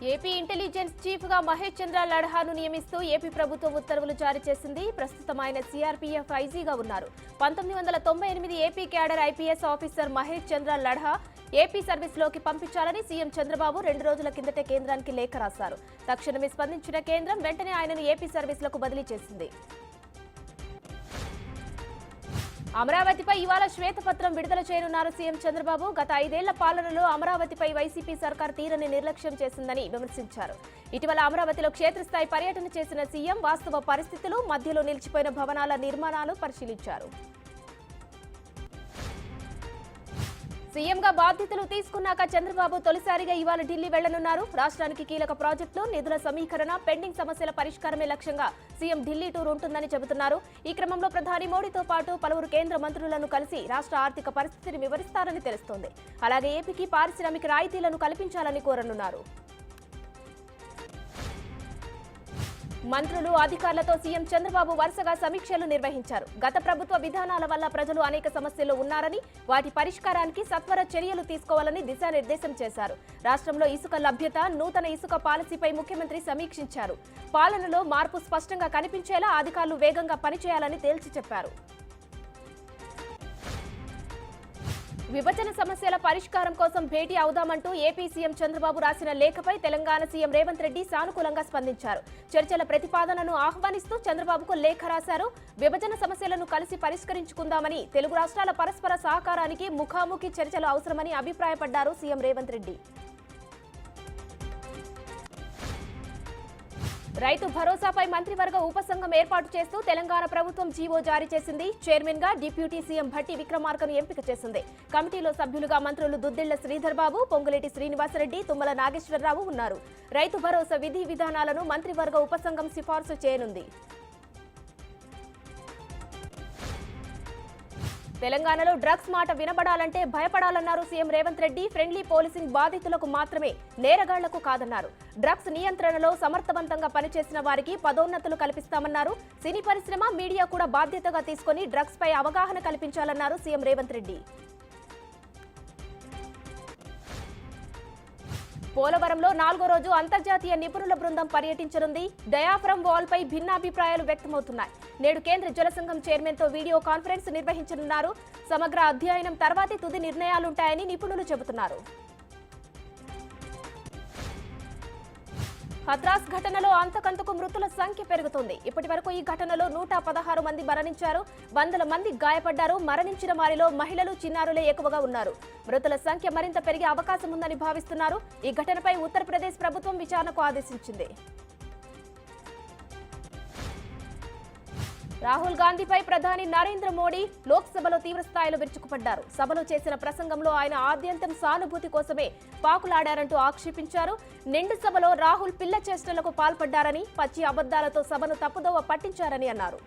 AP intelligence chief గా మహేష్ చంద్ర లడ్హాను నియమిస్తూ AP ప్రభుత్వం ఉత్తర్వులు జారీ చేసింది. ప్రస్తుతం ఆయన సిఆర్పీఎఫ్ ఐజీగా ఉన్నారు. 1998 AP cadre IPS officer Mahesh Chandra Ladha AP సర్వీస్లోకి పంపించాలని సీఎం చంద్రబాబు 2 రోజుల కిందటే కేంద్రానికి లేఖ రాశారు. తక్షణమే స్పందించిన కేంద్రం వెంటనే ఆయనను ఏపీ సర్వీస్లకు బదిలీ చేసింది. అమరావతిపై ఇవాళ శ్వేతపత్రం విడుదల చేయనున్నారు సీఎం చంద్రబాబు. గత 5 ఏళ్ల పాలనలో అమరావతిపై వైసీపీ సర్కార్ తీరని నిర్లక్ష్యం చేసిందని విమర్శించారు. ఇటీవల అమరావతిలో క్షేత్రస్థాయి పర్యటన చేసిన సీఎం వాస్తవ పరిస్థితులు, మధ్యలో నిలిచిపోయిన భవనాల నిర్మాణాలు పరిశీలించారు. సీఎంగా బాధ్యతలు తీసుకున్నాక చంద్రబాబు తొలిసారిగా ఇవాళ ఢిల్లీ వెళ్లనున్నారు. రాష్ట్రానికి కీలక ప్రాజెక్టులు, నిధుల సమీకరణ, పెండింగ్ సమస్యల పరిష్కారమే లక్ష్యంగా సీఎం ఢిల్లీ టూర్ ఉంటుందని చెబుతున్నారు. ఈ క్రమంలో ప్రధాని మోడీతో పాటు పలువురు కేంద్ర మంత్రులను కలిసి రాష్ట్ర ఆర్థిక పరిస్థితిని వివరిస్తారని తెలుస్తోంది. అలాగే ఏపీకి పారిశ్రామిక రాయితీలను కల్పించాలని కోరనున్నారు. మంత్రులు, అధికారులతో సీఎం చంద్రబాబు వరుసగా సమీక్షలు నిర్వహించారు. గత ప్రభుత్వ విధానాల వల్ల ప్రజలు అనేక సమస్యలు ఉన్నారని, వాటి పరిష్కారానికి సత్వర చర్యలు తీసుకోవాలని దిశానిర్దేశం చేశారు. రాష్ట్రంలో ఇసుక లభ్యత, నూతన ఇసుక పాలసీపై ముఖ్యమంత్రి సమీక్షించారు. పాలనలో మార్పు స్పష్టంగా కనిపించేలా అధికారులు వేగంగా పనిచేయాలని తేల్చి చెప్పారు. విభజన సమస్యల పరిష్కారం కోసం భేటీ అవుదామంటూ ఏపీ సీఎం చంద్రబాబు రాసిన లేఖపై తెలంగాణ సీఎం రేవంత్ రెడ్డి సానుకూలంగా స్పందించారు. చర్చల ప్రతిపాదనను ఆహ్వానిస్తూ చంద్రబాబుకు లేఖ రాశారు. విభజన సమస్యలను కలిసి పరిష్కరించుకుందామని, తెలుగు రాష్ట్రాల పరస్పర సహకారానికి ముఖాముఖి చర్చలు అవసరమని అభిప్రాయపడ్డారు సీఎం రేవంత్ రెడ్డి. రైతు భరోసాపై మంత్రివర్గ ఉపసంఘం ఏర్పాటు చేస్తూ తెలంగాణ ప్రభుత్వం జీవో జారీ చేసింది. చైర్మన్ గా డిప్యూటీ సీఎం భట్టి విక్రమార్కను ఎంపిక చేసింది. కమిటీలో సభ్యులుగా మంత్రులు దుద్దిళ్ల శ్రీధర్ బాబు, పొంగులేటి శ్రీనివాసరెడ్డి, తుమ్మల నాగేశ్వరరావు ఉన్నారు. రైతు భరోసా విధి విధానాలను మంత్రివర్గ ఉపసంఘం సిఫార్సు చేయనుంది. తెలంగాణలో డ్రగ్స్ మాట వినబడాలంటే భయపడాలన్నారు CM Revanth Reddy. Friendly policing బాధితులకు మాత్రమే, నేరగాళ్లకు కాదన్నారు. డ్రగ్స్ నియంత్రణలో సమర్థవంతంగా పనిచేసిన వారికి పదోన్నతులు కల్పిస్తామన్నారు. సినీ పరిశ్రమ, మీడియా కూడా బాధ్యతగా తీసుకుని డ్రగ్స్ పై అవగాహన కల్పించాలన్నారు సీఎం రేవంత్ రెడ్డి. పోలవరంలో 4వ రోజు అంతర్జాతీయ నిపుణుల బృందం పర్యటించనుంది. డయాఫ్రమ్ వాల్ పై భిన్నాభిప్రాయాలు వ్యక్తమవుతున్నాయి. నేడు కేంద్ర జల సంఘం చైర్మన్ తో వీడియో కాన్ఫరెన్స్ నిర్వహించనున్నారు. సమగ్ర అధ్యయనం తర్వాతే తుది నిర్ణయాలుంటాయని నిపుణులు చెబుతున్నారు. హత్రాస్ ఘటనలో అంతకంతకు మృతుల సంఖ్య పెరుగుతోంది. ఇప్పటి వరకు ఈ ఘటనలో 116 మంది మరణించారు. వందల మంది గాయపడ్డారు. మరణించిన వారిలో మహిళలు, చిన్నారులే ఎక్కువగా ఉన్నారు. మృతుల సంఖ్య మరింత పెరిగే అవకాశం ఉందని భావిస్తున్నారు. ఈ ఘటనపై ఉత్తరప్రదేశ్ ప్రభుత్వం విచారణకు ఆదేశించింది. రాహుల్ గాంధీపై ప్రధాని నరేంద్ర మోడీ లోక్సభలో తీవ్రస్థాయిలో విరుచుకుపడ్డారు. సభలో చేసిన ప్రసంగంలో ఆయన ఆద్యంతం సానుభూతి కోసమే పాకులాడారంటూ ఆక్షేపించారు. నిండు సభలో రాహుల్ పిల్ల చేష్టలకు పాల్పడ్డారని, పచ్చి అబద్దాలతో సభను తప్పుదోవ పట్టించారని అన్నారు.